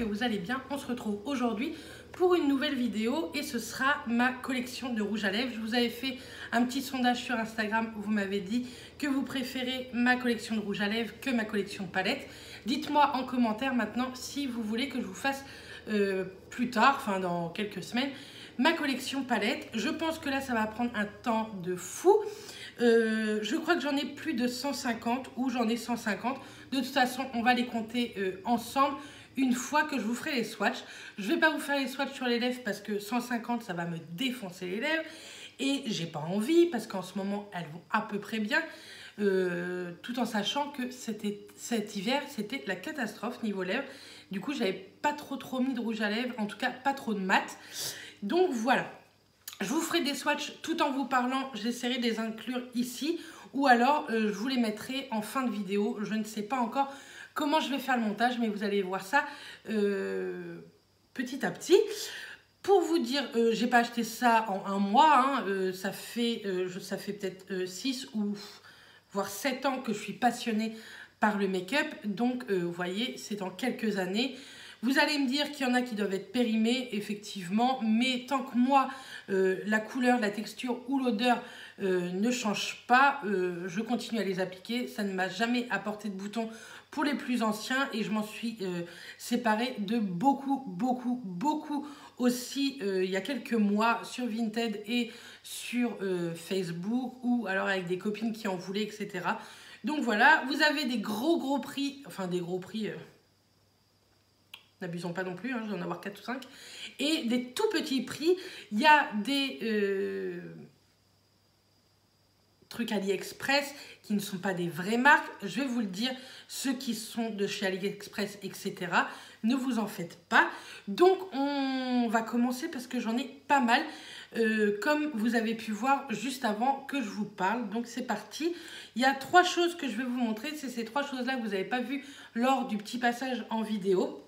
Vous allez bien, on se retrouve aujourd'hui pour une nouvelle vidéo et ce sera ma collection de rouge à lèvres. Je vous avais fait un petit sondage sur Instagram où vous m'avez dit que vous préférez ma collection de rouge à lèvres que ma collection palette. Dites-moi en commentaire maintenant si vous voulez que je vous fasse plus tard, enfin dans quelques semaines, ma collection palette. Je pense que là ça va prendre un temps de fou. Je crois que j'en ai plus de 150 ou j'en ai 150. De toute façon, on va les compter ensemble une fois que je vous ferai les swatchs. Je ne vais pas vous faire les swatchs sur les lèvres parce que 150, ça va me défoncer les lèvres. Et j'ai pas envie parce qu'en ce moment, elles vont à peu près bien. Tout en sachant que cet hiver, c'était la catastrophe niveau lèvres. Du coup, j'avais pas trop mis de rouge à lèvres. En tout cas, pas trop de mat. Donc voilà. Je vous ferai des swatchs tout en vous parlant. J'essaierai de les inclure ici. Ou alors, je vous les mettrai en fin de vidéo. Je ne sais pas encore comment je vais faire le montage, mais vous allez voir ça petit à petit. Pour vous dire, j'ai pas acheté ça en un mois. Hein, ça fait peut-être 6 ou voire 7 ans que je suis passionnée par le make-up. Donc, vous voyez, c'est en quelques années. Vous allez me dire qu'il y en a qui doivent être périmés, effectivement, mais tant que moi, la couleur, la texture ou l'odeur ne change pas, je continue à les appliquer. Ça ne m'a jamais apporté de boutons pour les plus anciens et je m'en suis séparée de beaucoup aussi il y a quelques mois sur Vinted et sur Facebook ou alors avec des copines qui en voulaient, etc. Donc voilà, vous avez des gros prix, enfin des gros prix... N'abusons pas non plus, hein, je vais en avoir 4 ou 5. Et des tout petits prix. Il y a des trucs AliExpress qui ne sont pas des vraies marques. Je vais vous le dire, ceux qui sont de chez AliExpress, etc. Ne vous en faites pas. Donc, on va commencer parce que j'en ai pas mal. Comme vous avez pu voir juste avant que je vous parle. Donc, c'est parti. Il y a 3 choses que je vais vous montrer. C'est ces 3 choses-là que vous n'avez pas vues lors du petit passage en vidéo.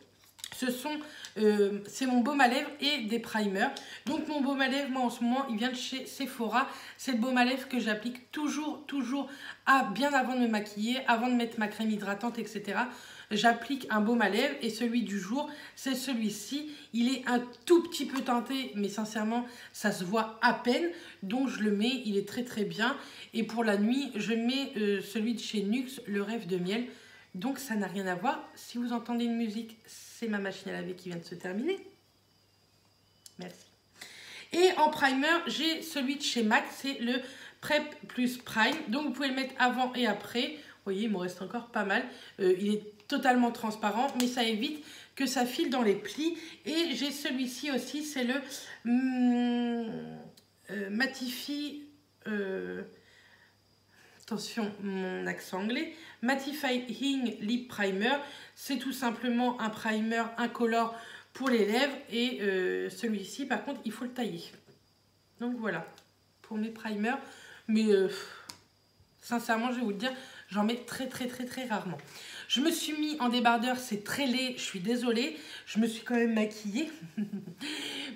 C'est mon baume à lèvres et des primers. Donc mon baume à lèvres, moi en ce moment, il vient de chez Sephora. C'est le baume à lèvres que j'applique toujours bien avant de me maquiller, avant de mettre ma crème hydratante, etc. J'applique un baume à lèvres et celui du jour, c'est celui-ci. Il est un tout petit peu teinté, mais sincèrement, ça se voit à peine. Donc je le mets, il est très bien. Et pour la nuit, je mets celui de chez NYX, le rêve de miel. Donc ça n'a rien à voir. Si vous entendez une musique, c'est ma machine à laver qui vient de se terminer. Merci. Et en primer, j'ai celui de chez MAC, c'est le Prep Plus Prime. Donc vous pouvez le mettre avant et après. Vous voyez, il me reste encore pas mal. Il est totalement transparent, mais ça évite que ça file dans les plis. Et j'ai celui-ci aussi, c'est le Mattify... attention, mon accent anglais. Mattifying Lip Primer. C'est tout simplement un primer incolore pour les lèvres. Et celui-ci, par contre, il faut le tailler. Donc voilà, pour mes primers. Mais sincèrement, je vais vous le dire, j'en mets très rarement. Je me suis mis en débardeur, c'est très laid, je suis désolée. Je me suis quand même maquillée.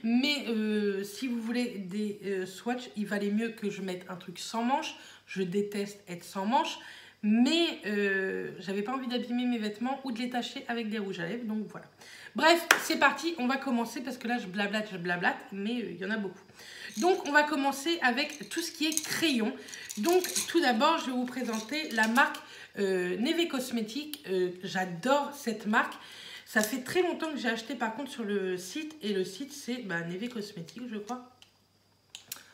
Mais si vous voulez des swatchs, il valait mieux que je mette un truc sans manche. Je déteste être sans manche, mais j'avais pas envie d'abîmer mes vêtements ou de les tacher avec des rouges à lèvres, donc voilà. Bref, c'est parti, on va commencer parce que là je blablate, mais il y en a beaucoup. Donc on va commencer avec tout ce qui est crayon. Donc tout d'abord, je vais vous présenter la marque Neve Cosmetics. J'adore cette marque. Ça fait très longtemps que j'ai acheté par contre sur le site, et le site c'est Neve Cosmetics, je crois.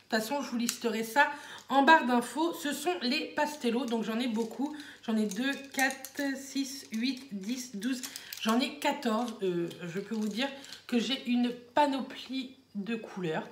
toute façon, je vous listerai ça en barre d'infos. Ce sont les Pastello. Donc, j'en ai beaucoup. J'en ai 2, 4, 6, 8, 10, 12. J'en ai 14. Je peux vous dire que j'ai une panoplie de couleurs.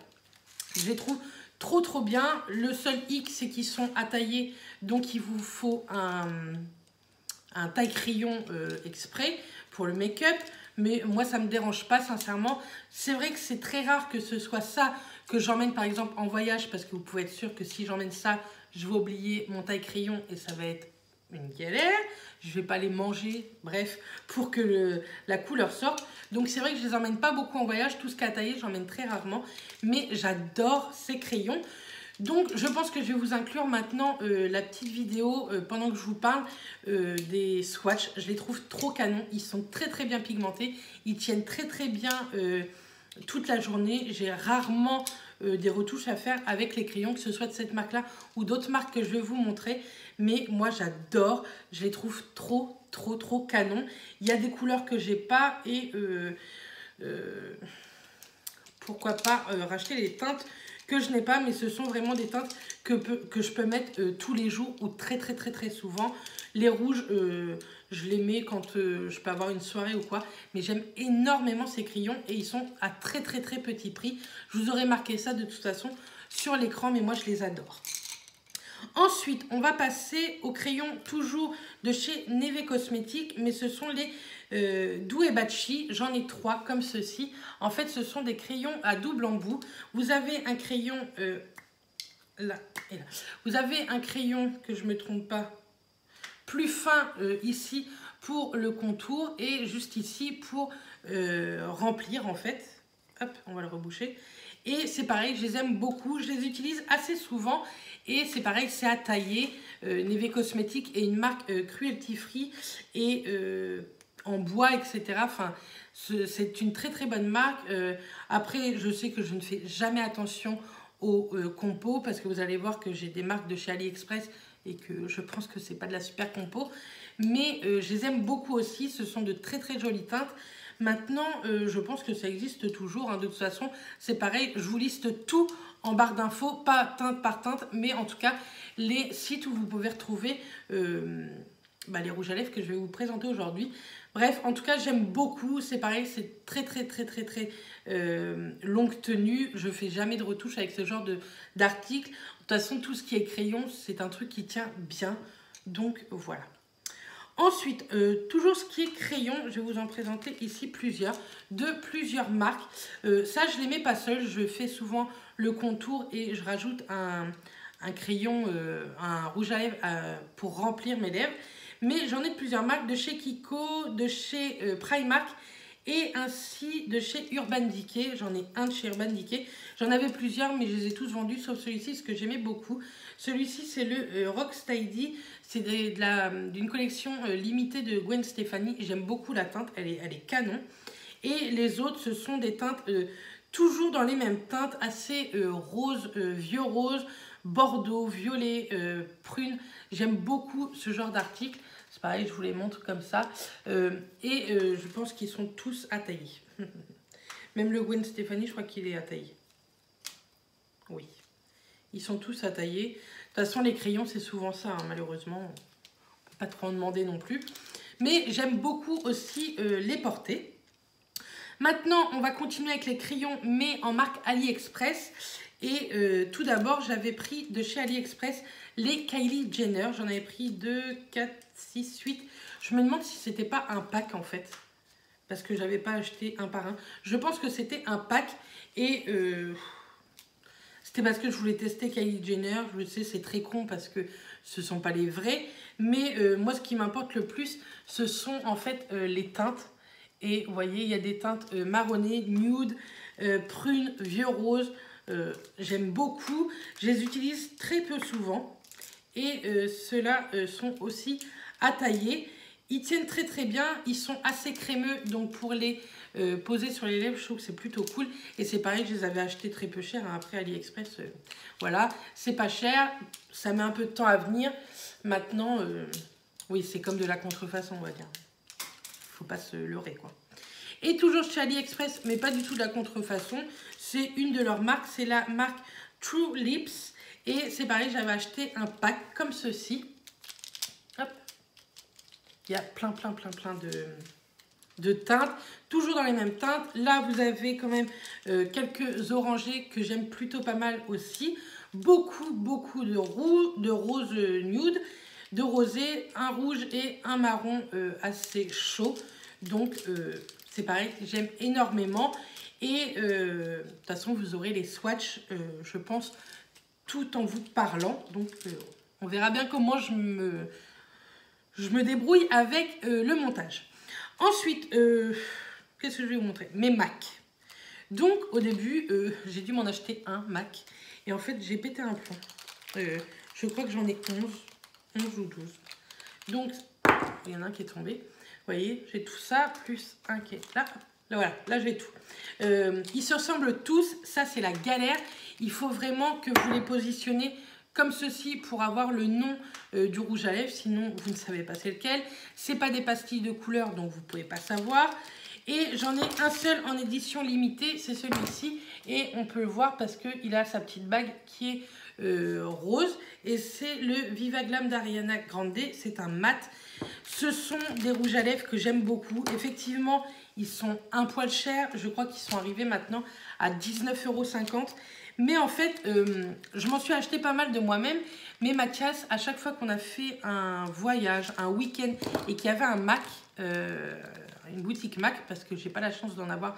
Je les trouve trop bien. Le seul hic, c'est qu'ils sont à tailler. Donc, il vous faut un taille-crayon exprès pour le make-up. Mais moi, ça ne me dérange pas, sincèrement. C'est vrai que c'est très rare que ce soit ça que j'emmène, par exemple, en voyage. Parce que vous pouvez être sûr que si j'emmène ça, je vais oublier mon taille-crayon et ça va être une galère. Je ne vais pas les manger, bref, pour que la couleur sorte. Donc, c'est vrai que je ne les emmène pas beaucoup en voyage. Tout ce qu'à tailler, j'emmène très rarement. Mais j'adore ces crayons. Donc, je pense que je vais vous inclure maintenant la petite vidéo pendant que je vous parle des swatchs. Je les trouve trop canons. Ils sont très bien pigmentés. Ils tiennent très bien toute la journée. J'ai rarement des retouches à faire avec les crayons, que ce soit de cette marque-là ou d'autres marques que je vais vous montrer. Mais moi, j'adore. Je les trouve trop canons. Il y a des couleurs que j'ai pas et pourquoi pas racheter les teintes que je n'ai pas, mais ce sont vraiment des teintes que je peux mettre tous les jours ou très souvent. Les rouges, je les mets quand je peux avoir une soirée ou quoi, mais j'aime énormément ces crayons et ils sont à très petit prix. Je vous aurais marqué ça de toute façon sur l'écran, mais moi je les adore. Ensuite, on va passer aux crayons toujours de chez Neve Cosmetics, mais ce sont les Douebachi. J'en ai 3 comme ceci. En fait, ce sont des crayons à double embout. Vous avez un crayon là et là. Vous avez un crayon, que je ne me trompe pas, plus fin ici pour le contour et juste ici pour remplir en fait. Hop, on va le reboucher. Et c'est pareil, je les aime beaucoup, je les utilise assez souvent. Et c'est pareil, c'est à tailler. Neve Cosmetics est une marque cruelty free et en bois, etc. Enfin, c'est une très bonne marque. Après, je sais que je ne fais jamais attention aux compos parce que vous allez voir que j'ai des marques de chez AliExpress et que je pense que c'est pas de la super compo. Mais je les aime beaucoup aussi. Ce sont de très jolies teintes. Maintenant, je pense que ça existe toujours. Hein. De toute façon, c'est pareil. Je vous liste tout en barre d'infos, pas teinte par teinte, mais en tout cas, les sites où vous pouvez retrouver les rouges à lèvres que je vais vous présenter aujourd'hui. Bref, en tout cas, j'aime beaucoup. C'est pareil, c'est très longue tenue. Je fais jamais de retouche avec ce genre d'article. De toute façon, tout ce qui est crayon, c'est un truc qui tient bien. Donc, voilà. Ensuite, toujours ce qui est crayon, je vais vous en présenter ici plusieurs, de plusieurs marques. Ça, je ne les mets pas seul, je fais souvent le contour et je rajoute un crayon, un rouge à lèvres pour remplir mes lèvres. Mais j'en ai de plusieurs marques, de chez Kiko, de chez Primark et ainsi de chez Urban Decay. J'en ai un de chez Urban Decay. J'en avais plusieurs, mais je les ai tous vendus, sauf celui-ci, parce que j'aimais beaucoup. Celui-ci, c'est le Rocksteady. C'est d'une collection limitée de Gwen Stefani. J'aime beaucoup la teinte, elle est canon. Et les autres, ce sont des teintes toujours dans les mêmes teintes, assez rose, vieux rose, bordeaux, violet, prune. J'aime beaucoup ce genre d'article. C'est pareil, je vous les montre comme ça. Je pense qu'ils sont tous à tailler. Même le Gwen Stefani, je crois qu'il est à tailler. Oui, ils sont tous à tailler. De toute façon, les crayons, c'est souvent ça, hein, malheureusement. On ne peut pas trop en demander non plus. Mais j'aime beaucoup aussi les porter. Maintenant, on va continuer avec les crayons, mais en marque AliExpress. Et tout d'abord, j'avais pris de chez AliExpress les Kylie Jenner. J'en avais pris 2, 4, 6, 8. Je me demande si c'était pas un pack, en fait. Parce que j'avais pas acheté un par un. Je pense que c'était un pack. Et c'était parce que je voulais tester Kylie Jenner. Je sais, c'est très con parce que ce ne sont pas les vrais. Mais moi, ce qui m'importe le plus, ce sont en fait les teintes. Et vous voyez, il y a des teintes marronnées, nude, prune, vieux rose. J'aime beaucoup. Je les utilise très peu souvent. Et ceux-là sont aussi à tailler. Ils tiennent très bien. Ils sont assez crémeux. Donc pour les poser sur les lèvres, je trouve que c'est plutôt cool. Et c'est pareil, je les avais achetés très peu cher. Hein, après AliExpress, voilà. C'est pas cher. Ça met un peu de temps à venir. Maintenant, oui, c'est comme de la contrefaçon, on va dire. Faut pas se leurrer, quoi. Et toujours chez AliExpress, mais pas du tout de la contrefaçon. C'est une de leurs marques. C'est la marque True Lips. Et c'est pareil, j'avais acheté un pack comme ceci. Hop. Il y a plein de teintes, toujours dans les mêmes teintes. Là, vous avez quand même quelques orangés que j'aime plutôt pas mal aussi. Beaucoup de rose nude, de rosé, un rouge et un marron assez chaud. Donc, c'est pareil, j'aime énormément. Et de toute façon, vous aurez les swatchs, je pense, tout en vous parlant. Donc, on verra bien comment je me débrouille avec le montage. Ensuite, qu'est-ce que je vais vous montrer? Mes MAC. Donc, au début, j'ai dû m'en acheter un MAC. Et en fait, j'ai pété un plomb. Je crois que j'en ai 11 ou 12. Donc, il y en a un qui est tombé. Vous voyez, j'ai tout ça, plus un qui est là. Là, voilà, là, j'ai tout. Ils se ressemblent tous. Ça, c'est la galère. Il faut vraiment que vous les positionnez comme ceci pour avoir le nom du rouge à lèvres, sinon vous ne savez pas c'est lequel. C'est pas des pastilles de couleur, donc vous ne pouvez pas savoir. Et j'en ai un seul en édition limitée, c'est celui-ci. Et on peut le voir parce qu'il a sa petite bague qui est rose. Et c'est le Viva Glam d'Ariana Grande, c'est un mat. Ce sont des rouges à lèvres que j'aime beaucoup. Effectivement, ils sont un poil chers. Je crois qu'ils sont arrivés maintenant à 19,50 €. Mais en fait, je m'en suis acheté pas mal de moi-même. Mais Mathias, à chaque fois qu'on a fait un voyage, un week-end, et qu'il y avait un MAC, une boutique MAC, parce que j'ai pas la chance d'en avoir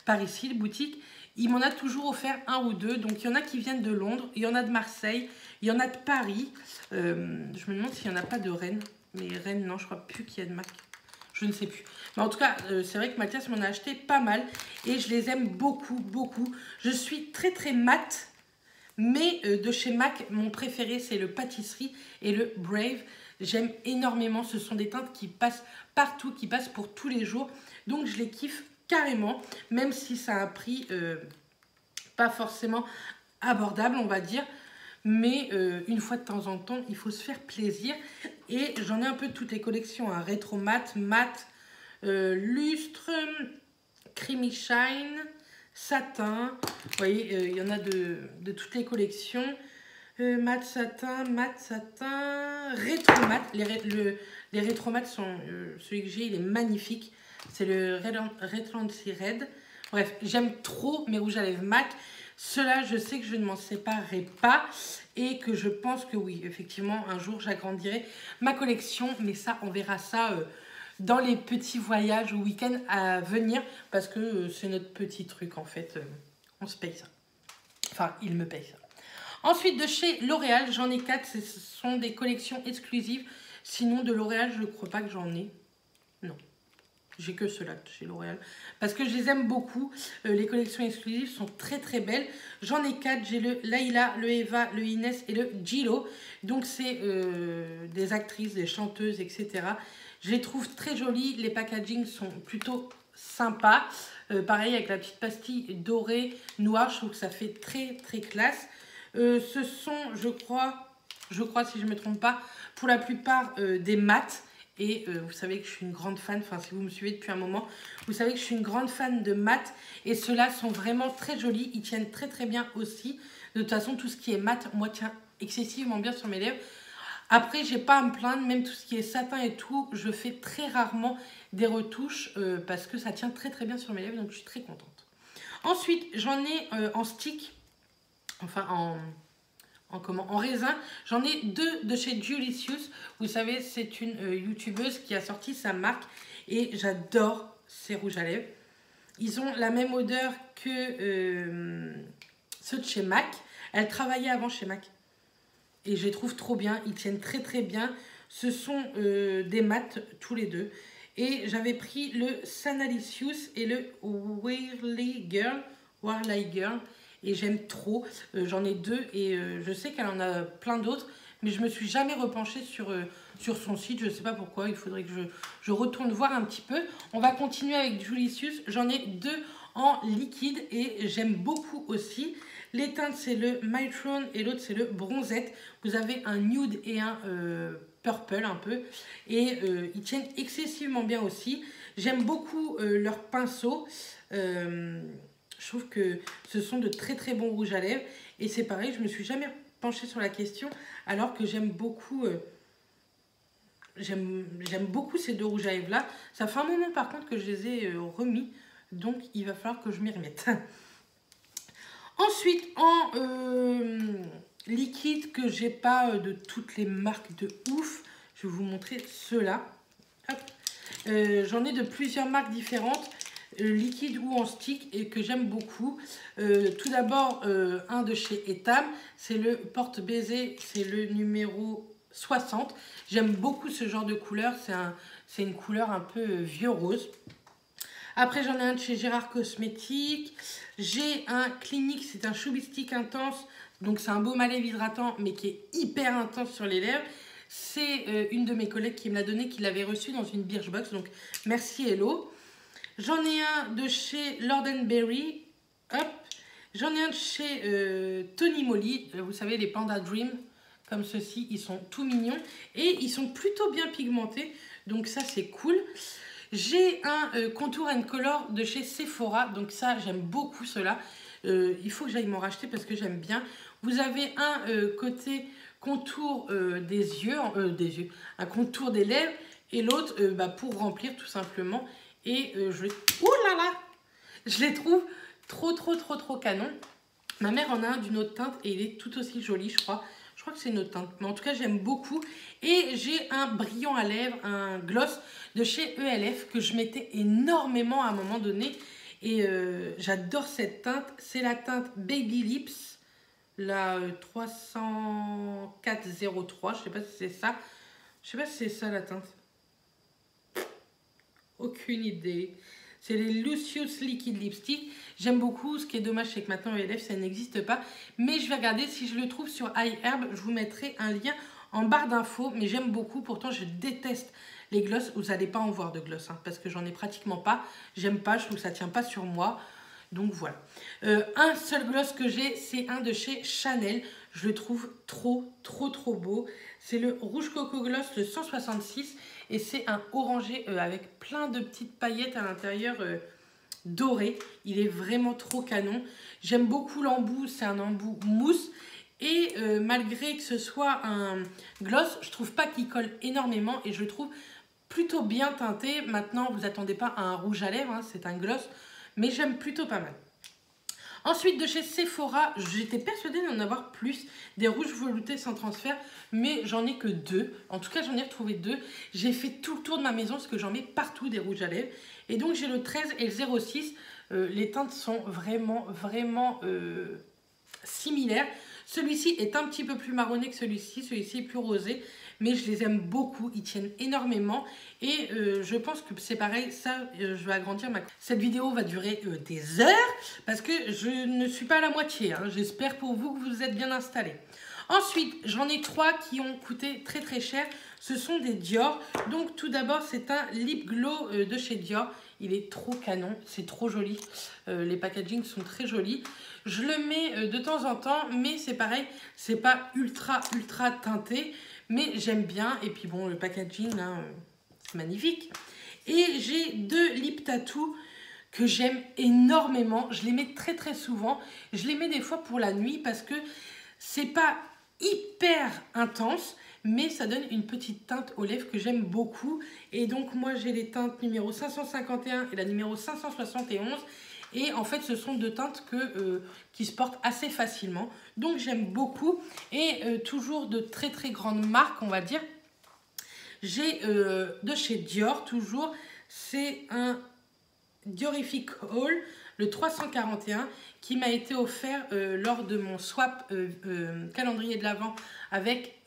par ici, les boutiques, il m'en a toujours offert un ou deux. Donc, il y en a qui viennent de Londres, il y en a de Marseille, il y en a de Paris. Je me demande s'il n'y en a pas de Rennes. Mais Rennes, non, je crois plus qu'il y a de MAC. Je ne sais plus. Mais en tout cas, c'est vrai que Mathias m'en a acheté pas mal. Et je les aime beaucoup. Je suis très mat. Mais de chez MAC, mon préféré, c'est le Pâtisserie et le Brave. J'aime énormément. Ce sont des teintes qui passent partout, qui passent pour tous les jours. Donc, je les kiffe carrément. Même si ça a un prix pas forcément abordable, on va dire. Mais une fois de temps en temps, il faut se faire plaisir. Et j'en ai un peu toutes les collections. Hein. Rétro mat, lustre, creamy shine, satin. Vous voyez, il y en a de toutes les collections. Mat, satin, rétro mat. Les rétro mat sont... celui que j'ai, il est magnifique. C'est le Redlancy Red. Bref, j'aime trop mes rouges à lèvres MAC. Cela, je sais que je ne m'en séparerai pas et que je pense que oui, effectivement, un jour, j'agrandirai ma collection. Mais ça, on verra ça dans les petits voyages ou week-ends à venir parce que c'est notre petit truc, en fait. On se paye ça. Enfin, il me paye ça. Ensuite, de chez L'Oréal, j'en ai 4. Ce sont des collections exclusives. Sinon, de L'Oréal, je ne crois pas que j'en ai. Non. J'ai que ceux-là chez L'Oréal. Parce que je les aime beaucoup. Les collections exclusives sont très belles. J'en ai 4. J'ai le Layla, le Eva, le Inès et le Gilo. Donc, c'est des actrices, des chanteuses, etc. Je les trouve très jolies. Les packagings sont plutôt sympas. Pareil, avec la petite pastille dorée, noire. Je trouve que ça fait très classe. Ce sont, je crois, si je ne me trompe pas, pour la plupart des mats. Et vous savez que je suis une grande fan, enfin si vous me suivez depuis un moment, vous savez que je suis une grande fan de mat. Et ceux-là sont vraiment très jolis, ils tiennent très bien aussi. De toute façon, tout ce qui est mat, moi, tient excessivement bien sur mes lèvres. Après, j'ai pas à me plaindre, même tout ce qui est satin et tout, je fais très rarement des retouches parce que ça tient très bien sur mes lèvres, donc je suis très contente. Ensuite, j'en ai en stick, enfin en raisin. J'en ai 2 de chez Julicious. Vous savez, c'est une youtubeuse qui a sorti sa marque et j'adore ces rouges à lèvres. Ils ont la même odeur que ceux de chez MAC. Elle travaillait avant chez MAC et je les trouve trop bien. Ils tiennent très bien. Ce sont des mats tous les deux. Et j'avais pris le Sanalicious et le Whirly Girl. Et j'aime trop, j'en ai 2 et je sais qu'elle en a plein d'autres, mais je me suis jamais repenchée sur son site, je ne sais pas pourquoi, il faudrait que je retourne voir un petit peu. On va continuer avec Julicious, j'en ai 2 en liquide et j'aime beaucoup aussi. Les teintes, c'est le My Throne et l'autre c'est le Bronzette. Vous avez un nude et un purple un peu et ils tiennent excessivement bien aussi. J'aime beaucoup leur pinceau. Je trouve que ce sont de très très bons rouges à lèvres. Et c'est pareil, je me suis jamais penchée sur la question, alors que j'aime beaucoup... J'aime beaucoup ces deux rouges à lèvres là. Ça fait un moment par contre que je les ai remis. Donc il va falloir que je m'y remette. Ensuite, en liquide que j'ai pas de toutes les marques de ouf, je vais vous montrer ceux-là. J'en ai de plusieurs marques différentes, liquide ou en stick, et que j'aime beaucoup. Tout d'abord, un de chez Etam, c'est le porte-baiser, c'est le numéro 60. J'aime beaucoup ce genre de couleur, c'est une couleur un peu vieux rose. Après, j'en ai un de chez Gérard Cosmétiques. J'ai un Clinique, c'est un Chubby Stick intense. Donc, c'est un baume à lèvres hydratant, mais qui est hyper intense sur les lèvres. C'est une de mes collègues qui me l'a donné, qui l'avait reçu dans une Birchbox. Donc, merci Hello. J'en ai un de chez Lord & Berry. Hop. J'en ai un de chez Tony Moly. Vous savez, les Panda Dream, comme ceci. Ils sont tout mignons. Et ils sont plutôt bien pigmentés. Donc, ça, c'est cool. J'ai un Contour & Color de chez Sephora. Donc, ça, j'aime beaucoup cela. Il faut que j'aille m'en racheter parce que j'aime bien. Vous avez un côté contour des yeux, un contour des lèvres, et l'autre pour remplir tout simplement. Et ouh là là, je les trouve trop canon. Ma mère en a un d'une autre teinte et il est tout aussi joli, je crois. Je crois que c'est une autre teinte, mais en tout cas j'aime beaucoup. Et j'ai un brillant à lèvres, un gloss de chez ELF que je mettais énormément à un moment donné. Et j'adore cette teinte, c'est la teinte Baby Lips. La 30403, je sais pas si c'est ça. Je sais pas si c'est ça la teinte. Aucune idée. C'est les Lucius Liquid Lipstick. J'aime beaucoup. Ce qui est dommage, c'est que maintenant ELF, ça n'existe pas. Mais je vais regarder si je le trouve sur iHerb. Je vous mettrai un lien en barre d'infos. Mais j'aime beaucoup. Pourtant, je déteste les gloss. Vous n'allez pas en voir de gloss, hein, parce que j'en ai pratiquement pas. J'aime pas. Je trouve que ça tient pas sur moi. Donc voilà. Un seul gloss que j'ai, c'est un de chez Chanel. Je le trouve trop beau. C'est le Rouge Coco Gloss, le 166. Et c'est un orangé avec plein de petites paillettes à l'intérieur dorées. Il est vraiment trop canon. J'aime beaucoup l'embout. C'est un embout mousse. Et malgré que ce soit un gloss, je trouve pas qu'il colle énormément. Et je le trouve plutôt bien teinté. Maintenant, vous attendez pas à un rouge à lèvres. Hein, c'est un gloss. Mais j'aime plutôt pas mal. Ensuite, de chez Sephora, j'étais persuadée d'en avoir plus. Des rouges veloutés sans transfert, mais j'en ai que 2. En tout cas, j'en ai retrouvé 2. J'ai fait tout le tour de ma maison parce que j'en mets partout des rouges à lèvres. Et donc, j'ai le 13 et le 06. Les teintes sont vraiment similaires. Celui-ci est un petit peu plus marronné que celui-ci. Celui-ci est plus rosé. Mais je les aime beaucoup, ils tiennent énormément. Et je pense que c'est pareil, ça, je vais agrandir ma... Cette vidéo va durer des heures, parce que je ne suis pas à la moitié. Hein. J'espère pour vous que vous êtes bien installés. Ensuite, j'en ai 3 qui ont coûté très cher. Ce sont des Dior. Donc tout d'abord, c'est un Lip Glow de chez Dior. Il est trop canon, c'est trop joli. Les packagings sont très jolis. Je le mets de temps en temps, mais c'est pareil, c'est pas ultra teinté. Mais j'aime bien. Et puis bon, le packaging, hein, c'est magnifique. Et j'ai 2 lip tattoo que j'aime énormément. Je les mets très souvent. Je les mets des fois pour la nuit parce que c'est pas hyper intense. Mais ça donne une petite teinte aux lèvres que j'aime beaucoup. Et donc moi, j'ai les teintes numéro 551 et la numéro 571. Et en fait, ce sont 2 teintes qui se portent assez facilement. Donc, j'aime beaucoup. Et toujours de très grandes marques, on va dire. J'ai de chez Dior, toujours. C'est un Diorific Haul, le 341, qui m'a été offert lors de mon swap calendrier de l'Avent avec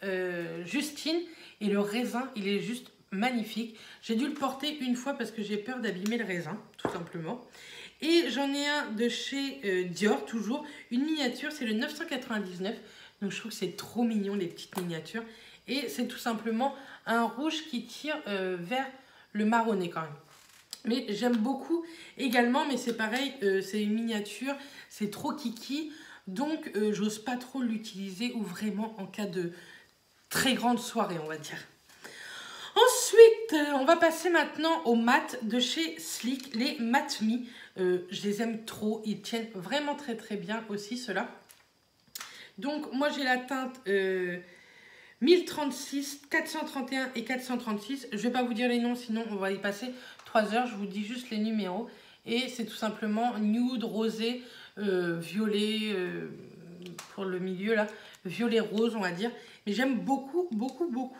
Justine. Et le raisin, il est juste magnifique. J'ai dû le porter une fois parce que j'ai peur d'abîmer le raisin, tout simplement. Et j'en ai un de chez Dior, toujours, une miniature, c'est le 999. Donc je trouve que c'est trop mignon, les petites miniatures. Et c'est tout simplement un rouge qui tire vers le marronné quand même. Mais j'aime beaucoup également, mais c'est pareil, c'est une miniature, c'est trop kiki. Donc j'ose pas trop l'utiliser ou vraiment en cas de très grande soirée, on va dire. Ensuite, on va passer maintenant aux mat de chez Sleek, les Mat Me. Je les aime trop, ils tiennent vraiment très très bien aussi ceux-là. Donc moi j'ai la teinte 1036, 431 et 436. Je ne vais pas vous dire les noms, sinon on va y passer 3 heures. Je vous dis juste les numéros. Et c'est tout simplement nude, rosé, violet, pour le milieu là, violet rose on va dire. Mais j'aime beaucoup, beaucoup, beaucoup.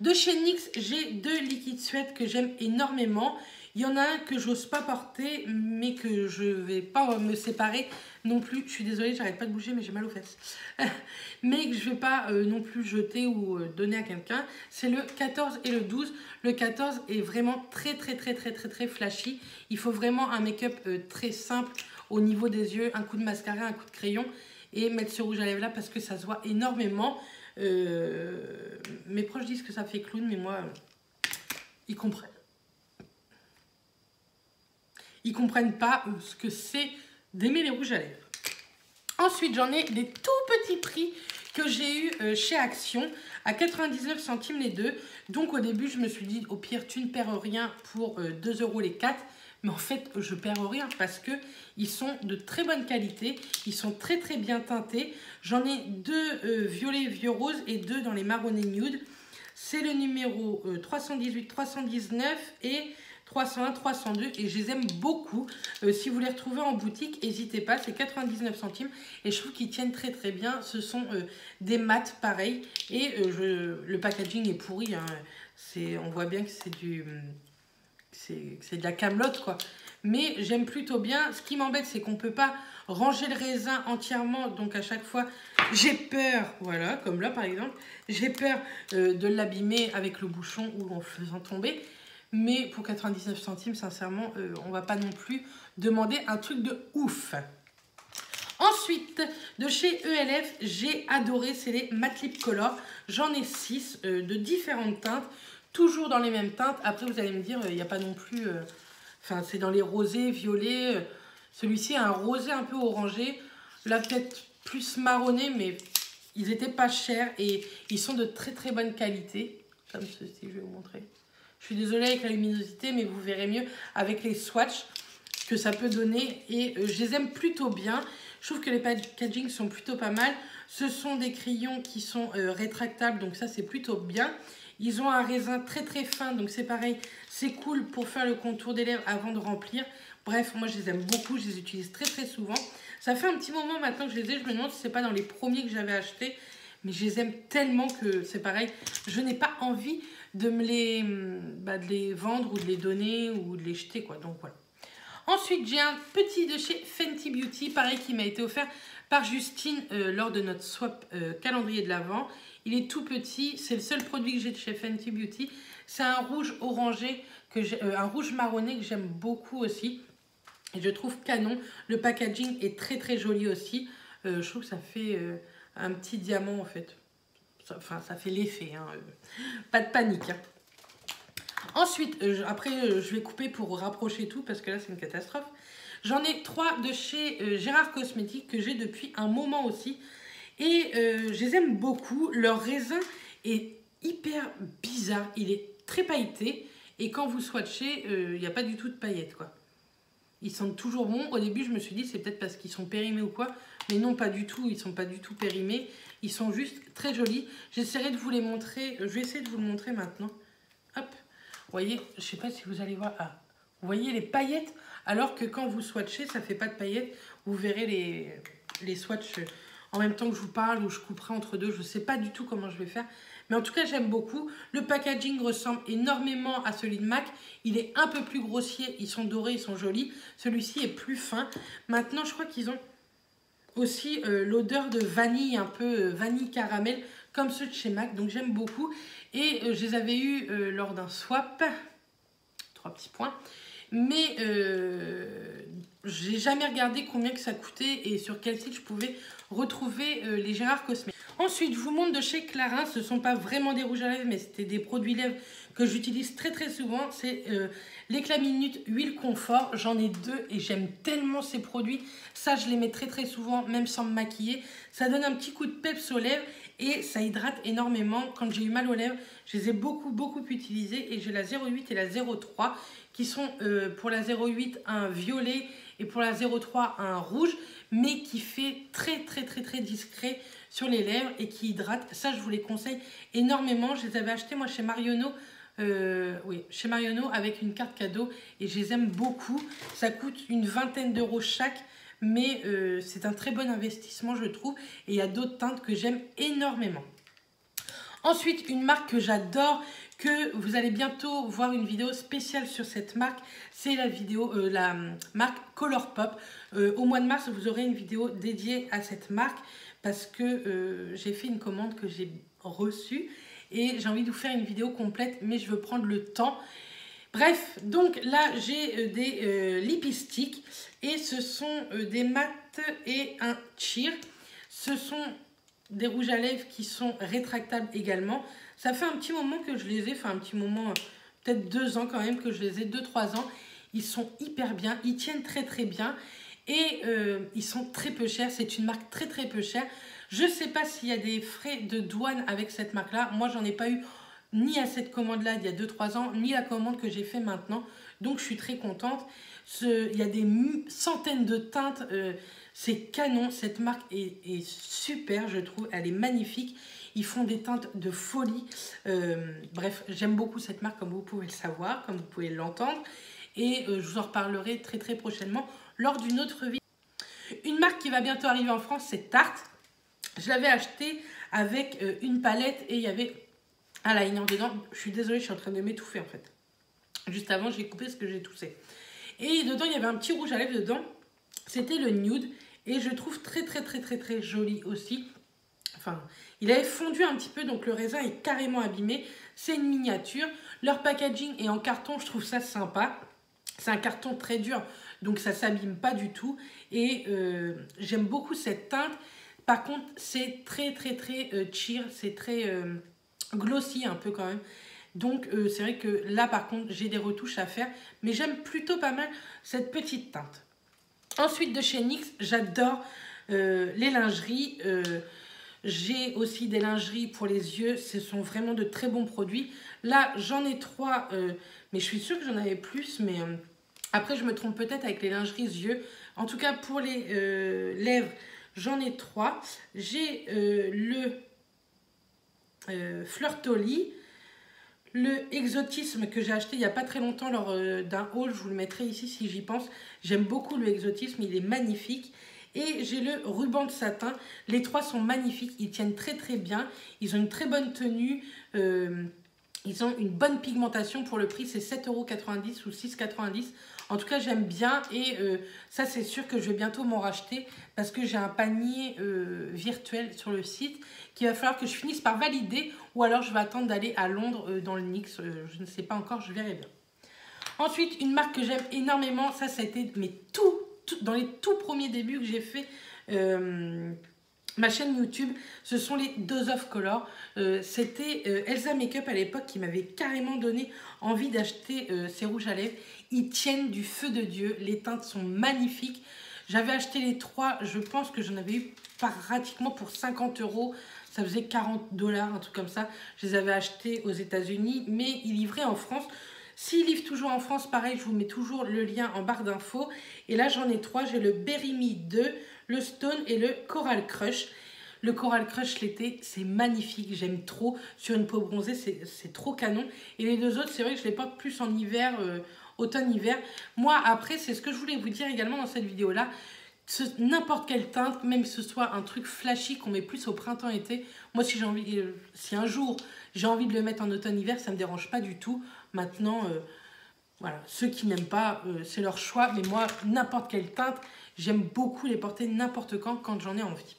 De chez NYX, j'ai 2 liquides sweat que j'aime énormément. Il y en a un que j'ose pas porter, mais que je vais pas me séparer non plus. Je suis désolée, j'arrête pas de bouger, mais j'ai mal aux fesses. Mais que je vais pas non plus jeter ou donner à quelqu'un. C'est le 14 et le 12. Le 14 est vraiment très flashy. Il faut vraiment un make-up très simple au niveau des yeux. Un coup de mascara, un coup de crayon. Et mettre ce rouge à lèvres là parce que ça se voit énormément. Mes proches disent que ça fait clown, mais moi, ils comprennent. Ils comprennent pas ce que c'est d'aimer les rouges à lèvres. Ensuite, j'en ai des tout petits prix que j'ai eu chez Action à 99 centimes les deux. Donc au début, je me suis dit, au pire, tu ne perds rien pour 2 € les 4. Mais en fait, je perds rien parce que ils sont de très bonne qualité. Ils sont très bien teintés. J'en ai 2 violets vieux rose et 2 dans les marronnés nude. C'est le numéro 318, 319 et 301, 302 et je les aime beaucoup. Si vous les retrouvez en boutique, n'hésitez pas, c'est 99 centimes et je trouve qu'ils tiennent très bien. Ce sont des mats pareil et le packaging est pourri. Hein. On voit bien que c'est de la camelote quoi. Mais j'aime plutôt bien. Ce qui m'embête, c'est qu'on ne peut pas ranger le raisin entièrement. Donc à chaque fois, j'ai peur, voilà, comme là par exemple, j'ai peur de l'abîmer avec le bouchon ou en faisant tomber. Mais pour 99 centimes, sincèrement, on va pas non plus demander un truc de ouf. Ensuite, de chez ELF, j'ai adoré, c'est les Matte Lip Color. J'en ai 6 de différentes teintes, toujours dans les mêmes teintes. Après, vous allez me dire, il n'y a pas non plus... Enfin, c'est dans les rosés, violets. Celui-ci a un rosé un peu orangé. Là, peut-être plus marronné, mais ils n'étaient pas chers et ils sont de très bonne qualité. Comme ceci, je vais vous montrer. Je suis désolée avec la luminosité, mais vous verrez mieux avec les swatchs que ça peut donner. Et je les aime plutôt bien. Je trouve que les packaging sont plutôt pas mal. Ce sont des crayons qui sont rétractables, donc ça, c'est plutôt bien. Ils ont un raisin très fin, donc c'est pareil. C'est cool pour faire le contour des lèvres avant de remplir. Bref, moi, je les aime beaucoup. Je les utilise très souvent. Ça fait un petit moment maintenant que je les ai. Je me demande si c'est pas dans les premiers que j'avais achetés. Mais je les aime tellement que c'est pareil. Je n'ai pas envie de de les vendre ou de les donner ou de les jeter quoi. Donc voilà. Ensuite, j'ai un petit de chez Fenty Beauty, pareil, qui m'a été offert par Justine lors de notre swap calendrier de l'Avent. Il est tout petit, c'est le seul produit que j'ai de chez Fenty Beauty. C'est un rouge orangé, un rouge marronné que j'aime beaucoup aussi. Et je trouve canon. Le packaging est très joli aussi. Je trouve que ça fait un petit diamant en fait. Enfin, ça fait l'effet. Hein. Pas de panique. Hein. Ensuite, après, je vais couper pour rapprocher tout parce que là, c'est une catastrophe. J'en ai 3 de chez Gérard Cosmétiques que j'ai depuis un moment aussi. Et je les aime beaucoup. Leur raisin est hyper bizarre. Il est très pailleté. Et quand vous swatchez, il n'y a pas du tout de paillettes, quoi. Ils sentent toujours bons. Au début, je me suis dit, c'est peut-être parce qu'ils sont périmés ou quoi. Mais non, pas du tout. Ils ne sont pas du tout périmés. Ils sont juste très jolis. J'essaierai de vous les montrer. Je vais essayer de vous le montrer maintenant. Hop. Vous voyez, je ne sais pas si vous allez voir. Ah, vous voyez les paillettes. Alors que quand vous swatchez, ça ne fait pas de paillettes. Vous verrez les swatchs en même temps que je vous parle ou je couperai entre deux. Je ne sais pas du tout comment je vais faire. Mais en tout cas, j'aime beaucoup. Le packaging ressemble énormément à celui de MAC. Il est un peu plus grossier. Ils sont dorés, ils sont jolis. Celui-ci est plus fin. Maintenant, je crois qu'ils ont aussi l'odeur de vanille, un peu vanille caramel, comme ceux de chez MAC. Donc, j'aime beaucoup. Et je les avais eus lors d'un swap. 3 petits points. Mais j'ai jamais regardé combien que ça coûtait et sur quel site je pouvais retrouver les Gérard Cosmétiques. Ensuite, je vous montre de chez Clarins. Ce ne sont pas vraiment des rouges à lèvres, mais c'était des produits lèvres que j'utilise très souvent. C'est l'éclat minute huile confort. J'en ai 2 et j'aime tellement ces produits. Ça, je les mets très souvent, même sans me maquiller. Ça donne un petit coup de peps aux lèvres et ça hydrate énormément. Quand j'ai eu mal aux lèvres, je les ai beaucoup utilisés. Et j'ai la 08 et la 03 qui sont pour la 08 un violet et pour la 03 un rouge, mais qui fait très discret sur les lèvres et qui hydrate. Ça, je vous les conseille énormément. Je les avais achetés moi chez Marionneau. Oui, chez Marionneau avec une carte cadeau et je les aime beaucoup. Ça coûte une vingtaine d'euros chaque, mais c'est un très bon investissement, je trouve. Et il y a d'autres teintes que j'aime énormément. Ensuite, une marque que j'adore, que vous allez bientôt voir une vidéo spéciale sur cette marque, c'est la marque Colourpop. Au mois de mars, vous aurez une vidéo dédiée à cette marque parce que j'ai fait une commande que j'ai reçue et j'ai envie de vous faire une vidéo complète, mais je veux prendre le temps. Bref, donc là, j'ai des lipsticks et ce sont des mats et un cheer. Ce sont des rouges à lèvres qui sont rétractables également. Ça fait un petit moment que je les ai, enfin un petit moment, peut-être 2 ans quand même que je les ai, 2-3 ans. Ils sont hyper bien, ils tiennent très bien et ils sont très peu chers. C'est une marque très peu chère. Je ne sais pas s'il y a des frais de douane avec cette marque-là. Moi, j'en ai pas eu ni à cette commande-là il y a 2-3 ans, ni la commande que j'ai fait maintenant. Donc, je suis très contente. Il y a des centaines de teintes. C'est canon. Cette marque est super, je trouve. Elle est magnifique. Ils font des teintes de folie. Bref, j'aime beaucoup cette marque, comme vous pouvez le savoir, comme vous pouvez l'entendre. Et je vous en reparlerai très prochainement lors d'une autre vidéo. Une marque qui va bientôt arriver en France, c'est Tarte. Je l'avais acheté avec une palette et il y avait un liner dedans. Je suis désolée, je suis en train de m'étouffer en fait. Juste avant, j'ai coupé ce que j'ai toussé. Et dedans, il y avait un petit rouge à lèvres dedans. C'était le nude. Et je trouve très joli aussi. Enfin, il avait fondu un petit peu, donc le raisin est carrément abîmé. C'est une miniature. Leur packaging est en carton, je trouve ça sympa. C'est un carton très dur, donc ça ne s'abîme pas du tout. Et j'aime beaucoup cette teinte. Par contre, c'est très cheer, c'est très glossy un peu quand même. Donc, c'est vrai que là, par contre, j'ai des retouches à faire. Mais j'aime plutôt pas mal cette petite teinte. Ensuite, de chez NYX, j'adore les lingeries. J'ai aussi des lingeries pour les yeux. Ce sont vraiment de très bons produits. Là, j'en ai 3, mais je suis sûre que j'en avais plus. Mais après, je me trompe peut-être avec les lingeries yeux. En tout cas, pour les lèvres, j'en ai 3. J'ai le Flirtoli, le Exotisme que j'ai acheté il n'y a pas très longtemps lors d'un haul. Je vous le mettrai ici si j'y pense. J'aime beaucoup le Exotisme, il est magnifique. Et j'ai le ruban de satin. Les 3 sont magnifiques, ils tiennent très bien. Ils ont une très bonne tenue. Ils ont une bonne pigmentation. Pour le prix, c'est 7,90 € ou 6,90 €. En tout cas, j'aime bien et ça, c'est sûr que je vais bientôt m'en racheter parce que j'ai un panier virtuel sur le site qu'il va falloir que je finisse par valider ou alors je vais attendre d'aller à Londres dans le NYX. Je ne sais pas encore, je verrai bien. Ensuite, une marque que j'aime énormément, ça a été dans les tout premiers débuts que j'ai fait ma chaîne YouTube, ce sont les Dose of Color. C'était Elsa Makeup à l'époque qui m'avait carrément donné envie d'acheter ces rouges à lèvres. Ils tiennent du feu de Dieu, les teintes sont magnifiques. J'avais acheté les 3, je pense que j'en avais eu pratiquement pour 50 €. Ça faisait 40 $, un truc comme ça. Je les avais achetés aux États-Unis, mais ils livraient en France. S'ils livrent toujours en France, pareil, je vous mets toujours le lien en barre d'infos. Et là, j'en ai 3. J'ai le Berry Me 2, le Stone et le Coral Crush. Le Coral Crush l'été, c'est magnifique. J'aime trop. Sur une peau bronzée, c'est trop canon. Et les 2 autres, c'est vrai que je les porte plus en hiver, automne-hiver. Moi, après, c'est ce que je voulais vous dire également dans cette vidéo-là. N'importe quelle teinte, même si ce soit un truc flashy qu'on met plus au printemps-été. Moi, si un jour j'ai envie de le mettre en automne-hiver, ça ne me dérange pas du tout. Maintenant, voilà, ceux qui n'aiment pas, c'est leur choix. Mais moi, n'importe quelle teinte, j'aime beaucoup les porter n'importe quand j'en ai envie.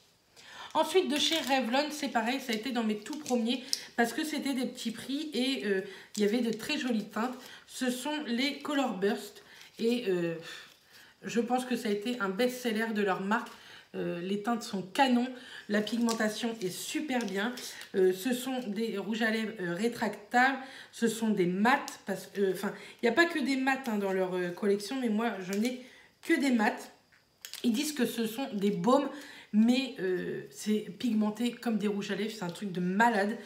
Ensuite, de chez Revlon, c'est pareil, ça a été dans mes tout premiers parce que c'était des petits prix et il y avait de très jolies teintes. Ce sont les Color Burst et je pense que ça a été un best-seller de leur marque. Les teintes sont canon, la pigmentation est super bien. Ce sont des rouges à lèvres rétractables, ce sont des mats, parce que, enfin, il n'y a pas que des mats hein, dans leur collection, mais moi je n'ai que des mats. Ils disent que ce sont des baumes, mais c'est pigmenté comme des rouges à lèvres, c'est un truc de malade.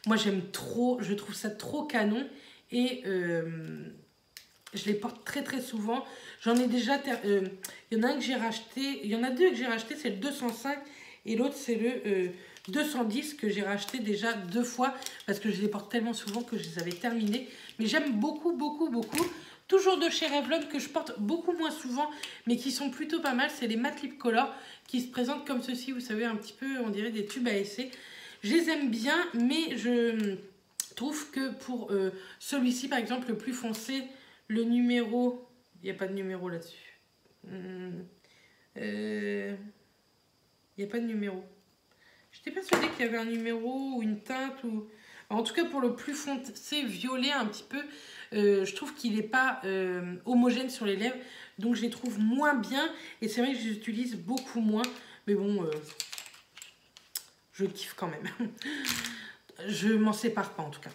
Moi j'aime trop, je trouve ça trop canon et je les porte très très souvent. J'en ai déjà, il y en a un que j'ai racheté, il y en a deux que j'ai racheté, c'est le 205 et l'autre c'est le 210 que j'ai racheté déjà 2 fois parce que je les porte tellement souvent que je les avais terminés. Mais j'aime beaucoup, beaucoup, beaucoup. Toujours de chez Revlon que je porte beaucoup moins souvent mais qui sont plutôt pas mal, c'est les Matte Lip Color qui se présentent comme ceci, vous savez, un petit peu, on dirait des tubes à essai. Je les aime bien, mais je trouve que pour celui-ci, par exemple, le plus foncé, le numéro... Il n'y a pas de numéro là-dessus. Il n'y a pas de numéro. Je n'étais pas persuadée qu'il y avait un numéro ou une teinte. Ou... En tout cas, pour le plus foncé, violet un petit peu, je trouve qu'il n'est pas homogène sur les lèvres. Donc, je les trouve moins bien. Et c'est vrai que je les utilise beaucoup moins. Mais bon, je kiffe quand même. Je m'en sépare pas en tout cas.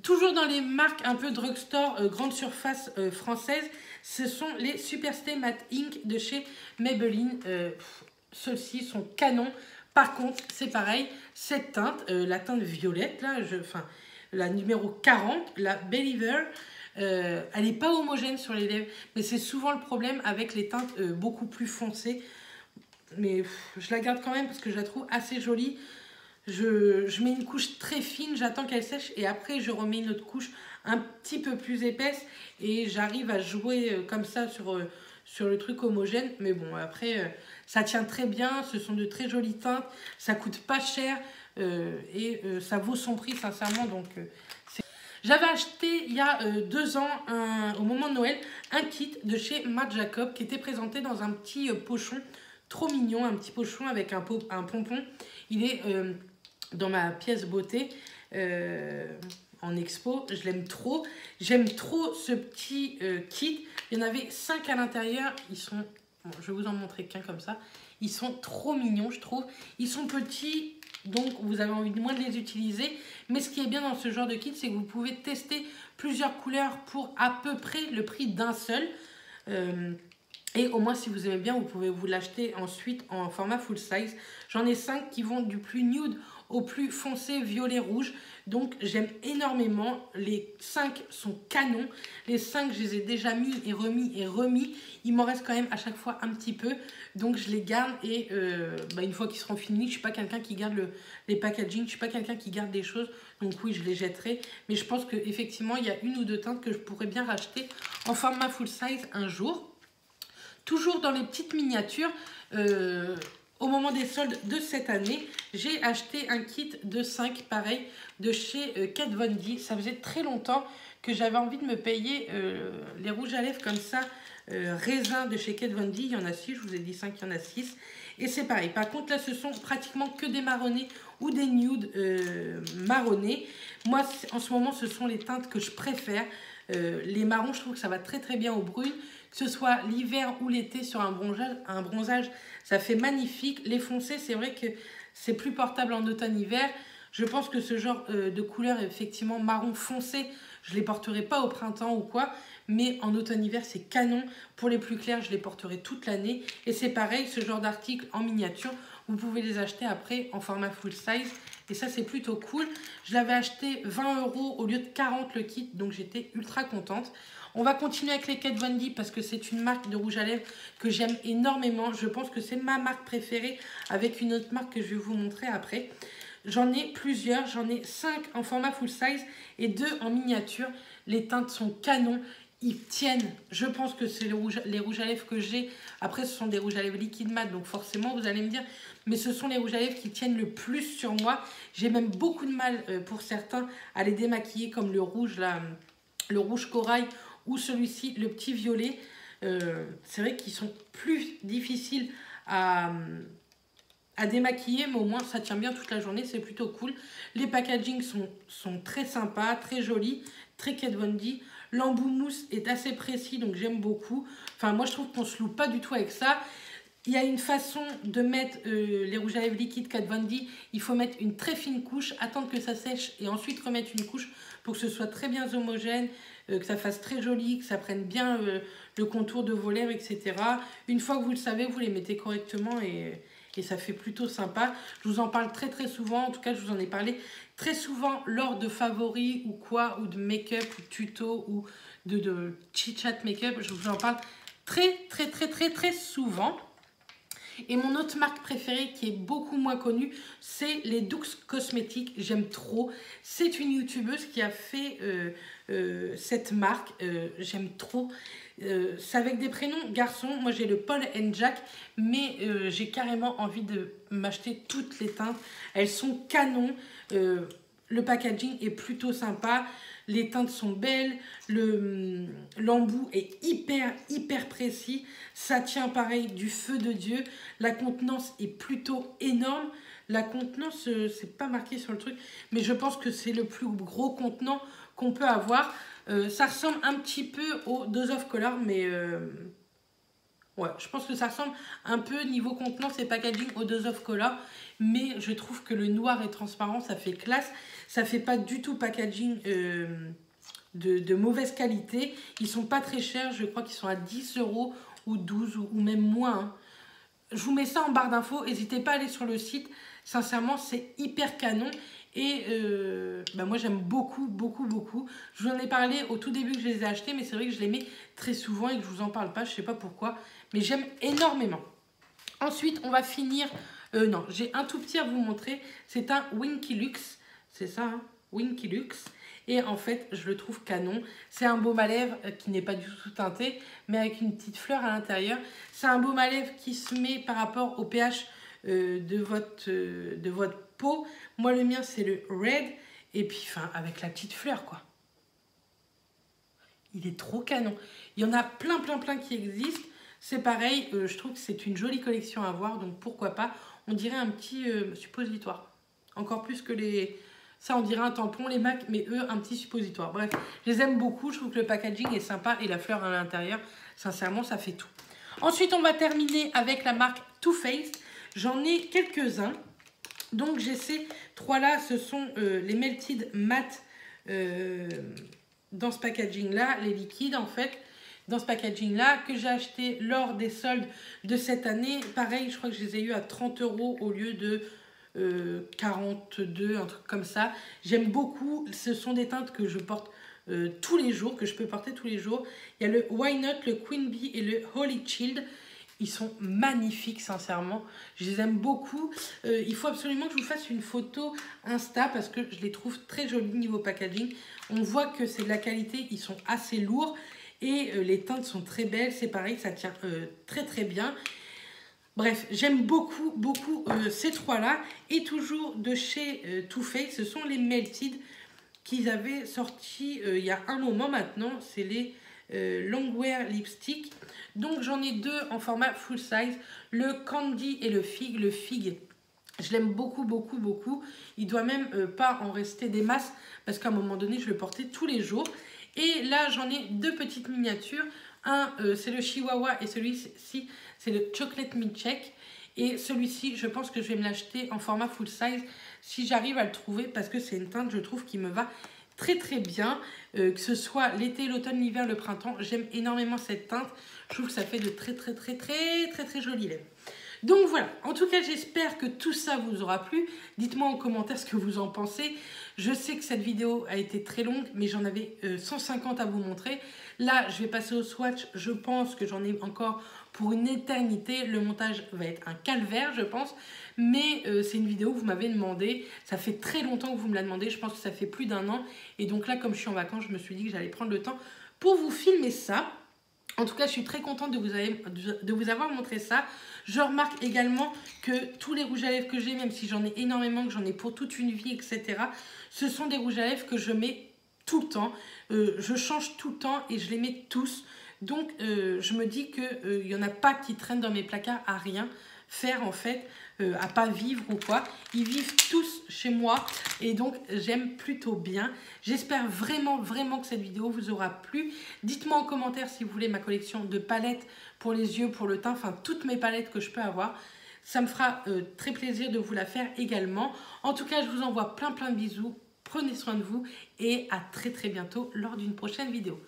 Toujours dans les marques un peu drugstore, grande surface française, ce sont les Superstay Matte Ink de chez Maybelline. Ceux-ci sont canons. Par contre, c'est pareil, cette teinte, la teinte violette, là, la numéro 40, la Believer, elle n'est pas homogène sur les lèvres. Mais c'est souvent le problème avec les teintes beaucoup plus foncées. Mais je la garde quand même parce que je la trouve assez jolie. Je mets une couche très fine, j'attends qu'elle sèche et après je remets une autre couche un petit peu plus épaisse et j'arrive à jouer comme ça sur le truc homogène. Mais bon, après ça tient très bien, ce sont de très jolies teintes, ça coûte pas cher et ça vaut son prix sincèrement. Donc j'avais acheté il y a 2 ans, au moment de Noël, un kit de chez Marc Jacob qui était présenté dans un petit pochon trop mignon, un petit pochon avec un pompon. Il est dans ma pièce beauté en expo, je l'aime trop. J'aime trop ce petit kit. Il y en avait 5 à l'intérieur. Ils sont, bon, je vais vous en montrer qu'un comme ça. Ils sont trop mignons, je trouve. Ils sont petits, donc vous avez envie de moins de les utiliser. Mais ce qui est bien dans ce genre de kit, c'est que vous pouvez tester plusieurs couleurs pour à peu près le prix d'un seul. Et au moins, si vous aimez bien, vous pouvez vous l'acheter ensuite en format full size. J'en ai 5 qui vont du plus nude au plus foncé violet rouge. Donc, j'aime énormément. Les 5 sont canons. Les 5, je les ai déjà mis et remis et remis. Il m'en reste quand même à chaque fois un petit peu. Donc, je les garde et une fois qu'ils seront finis, je ne suis pas quelqu'un qui garde les packaging. Je ne suis pas quelqu'un qui garde des choses. Donc, oui, je les jetterai. Mais je pense qu'effectivement, il y a 1 ou 2 teintes que je pourrais bien racheter en format full size un jour. Toujours dans les petites miniatures, au moment des soldes de cette année, j'ai acheté un kit de 5, pareil, de chez Kat Von D. Ça faisait très longtemps que j'avais envie de me payer les rouges à lèvres comme ça, raisin de chez Kat Von D. Il y en a 6, je vous ai dit 5, il y en a 6. Et c'est pareil. Par contre, là, ce sont pratiquement que des marronnés ou des nudes marronnés. Moi, en ce moment, ce sont les teintes que je préfère. Les marrons, je trouve que ça va très très bien aux brunes. Que ce soit l'hiver ou l'été sur un bronzage, ça fait magnifique. Les foncés, c'est vrai que c'est plus portable en automne-hiver. Je pense que ce genre de couleur, effectivement, marron foncé, je ne les porterai pas au printemps ou quoi. Mais en automne-hiver, c'est canon. Pour les plus clairs, je les porterai toute l'année. Et c'est pareil, ce genre d'articles en miniature, vous pouvez les acheter après en format full size. Et ça, c'est plutôt cool. Je l'avais acheté 20 € au lieu de 40 le kit. Donc, j'étais ultra contente. On va continuer avec les Kat Von D parce que c'est une marque de rouge à lèvres que j'aime énormément. Je pense que c'est ma marque préférée avec une autre marque que je vais vous montrer après. J'en ai plusieurs. J'en ai 5 en format full size et 2 en miniature. Les teintes sont canons. Ils tiennent. Je pense que c'est les rouges à lèvres que j'ai. Après, ce sont des rouges à lèvres liquide mat. Donc forcément, vous allez me dire, mais ce sont les rouges à lèvres qui tiennent le plus sur moi. J'ai même beaucoup de mal pour certains à les démaquiller comme le rouge là, le rouge corail ou celui-ci, le petit violet. C'est vrai qu'ils sont plus difficiles à démaquiller, mais au moins ça tient bien toute la journée, c'est plutôt cool. Les packaging sont très sympas, très jolis, très Kat Von D. L'embout mousse est assez précis, donc j'aime beaucoup. Enfin, moi je trouve qu'on se loupe pas du tout avec ça. Il y a une façon de mettre les rouges à lèvres liquides Kat Von D. Il faut mettre une très fine couche, attendre que ça sèche et ensuite remettre une couche pour que ce soit très bien homogène, que ça fasse très joli, que ça prenne bien le contour de vos lèvres, etc. Une fois que vous le savez, vous les mettez correctement et ça fait plutôt sympa. Je vous en parle très très souvent, en tout cas je vous en ai parlé très souvent lors de favoris ou quoi, ou de make-up, ou de tuto, ou de chit-chat make-up. Je vous en parle très souvent. Et mon autre marque préférée qui est beaucoup moins connue, c'est les Dux Cosmetics. J'aime trop. C'est une youtubeuse qui a fait cette marque. J'aime trop. C'est avec des prénoms garçons. Moi, j'ai le Paul and Jack, mais j'ai carrément envie de m'acheter toutes les teintes. Elles sont canon. Le packaging est plutôt sympa. Les teintes sont belles, l'embout est hyper précis, ça tient pareil du feu de Dieu, la contenance est plutôt énorme. La contenance, c'est pas marqué sur le truc, mais je pense que c'est le plus gros contenant qu'on peut avoir. Ça ressemble un petit peu au Dose of Color, mais ouais, je pense que ça ressemble un peu niveau contenance et packaging au Dose of Color, mais je trouve que le noir et transparent, ça fait classe. Ça fait pas du tout packaging de mauvaise qualité. Ils sont pas très chers, je crois qu'ils sont à 10 € ou 12 ou même moins. Hein. Je vous mets ça en barre d'infos, n'hésitez pas à aller sur le site. Sincèrement, c'est hyper canon. Et bah moi j'aime beaucoup. Je vous en ai parlé au tout début que je les ai achetés, mais c'est vrai que je les mets très souvent et que je vous en parle pas, je sais pas pourquoi, mais j'aime énormément. Ensuite, on va finir. Non, j'ai un tout petit à vous montrer. C'est un Winky Luxe. C'est ça, hein, Winky Luxe. Et en fait, je le trouve canon. C'est un baume à lèvres qui n'est pas du tout teinté, mais avec une petite fleur à l'intérieur. C'est un baume à lèvres qui se met par rapport au pH de votre peau. Moi, le mien, c'est le Red. Et puis, enfin, avec la petite fleur, quoi. Il est trop canon. Il y en a plein qui existent. C'est pareil, je trouve que c'est une jolie collection à avoir, donc pourquoi pas. On dirait un petit suppositoire. Encore plus que les... Ça, on dirait un tampon, les MAC, mais eux, un petit suppositoire. Bref, je les aime beaucoup. Je trouve que le packaging est sympa et la fleur à l'intérieur, sincèrement, ça fait tout. Ensuite, on va terminer avec la marque Too Faced. J'en ai quelques-uns. Donc, j'ai ces trois-là. Ce sont les Melted Matte dans ce packaging-là, les liquides, en fait. Dans ce packaging-là, que j'ai acheté lors des soldes de cette année. Pareil, je crois que je les ai eu à 30 € au lieu de 42, un truc comme ça. J'aime beaucoup. Ce sont des teintes que je porte tous les jours, que je peux porter tous les jours. Il y a le Why Not, le Queen Bee et le Holy Child. Ils sont magnifiques, sincèrement. Je les aime beaucoup. Il faut absolument que je vous fasse une photo Insta parce que je les trouve très jolis niveau packaging. On voit que c'est de la qualité. Ils sont assez lourds. Et les teintes sont très belles, c'est pareil, ça tient très bien. Bref, j'aime beaucoup ces trois-là. Et toujours de chez Too Faced, ce sont les Melted qu'ils avaient sortis il y a un moment maintenant. C'est les Longwear Lipstick. Donc j'en ai deux en format full size, le Candy et le Fig. Le Fig, je l'aime beaucoup. Il doit même pas en rester des masses parce qu'à un moment donné, je le portais tous les jours. Et là, j'en ai deux petites miniatures. Un, c'est le Chihuahua et celui-ci, c'est le Chocolate Milkshake. Et celui-ci, je pense que je vais me l'acheter en format full size si j'arrive à le trouver parce que c'est une teinte, je trouve, qui me va très bien. Que ce soit l'été, l'automne, l'hiver, le printemps, j'aime énormément cette teinte. Je trouve que ça fait de très jolies lèvres. Donc voilà, en tout cas j'espère que tout ça vous aura plu. Dites-moi en commentaire ce que vous en pensez. Je sais que cette vidéo a été très longue, mais j'en avais 150 à vous montrer. Là, je vais passer au swatch. Je pense que j'en ai encore pour une éternité. Le montage va être un calvaire, je pense. Mais c'est une vidéo que vous m'avez demandé. Ça fait très longtemps que vous me la demandez. Je pense que ça fait plus d'1 an. Et donc là, comme je suis en vacances, je me suis dit que j'allais prendre le temps pour vous filmer ça. En tout cas, je suis très contente de vous avoir montré ça. Je remarque également que tous les rouges à lèvres que j'ai, même si j'en ai énormément, que j'en ai pour toute une vie, etc., ce sont des rouges à lèvres que je mets tout le temps. Je change tout le temps et je les mets tous. Donc, je me dis qu'il n'y en a pas qui traînent dans mes placards à rien. faire en fait, à pas vivre ou quoi. Ils vivent tous chez moi et donc j'aime plutôt bien. J'espère vraiment que cette vidéo vous aura plu. Dites-moi en commentaire si vous voulez ma collection de palettes pour les yeux, pour le teint, enfin toutes mes palettes que je peux avoir. Ça me fera très plaisir de vous la faire également. En tout cas, je vous envoie plein de bisous. Prenez soin de vous et à très bientôt lors d'une prochaine vidéo.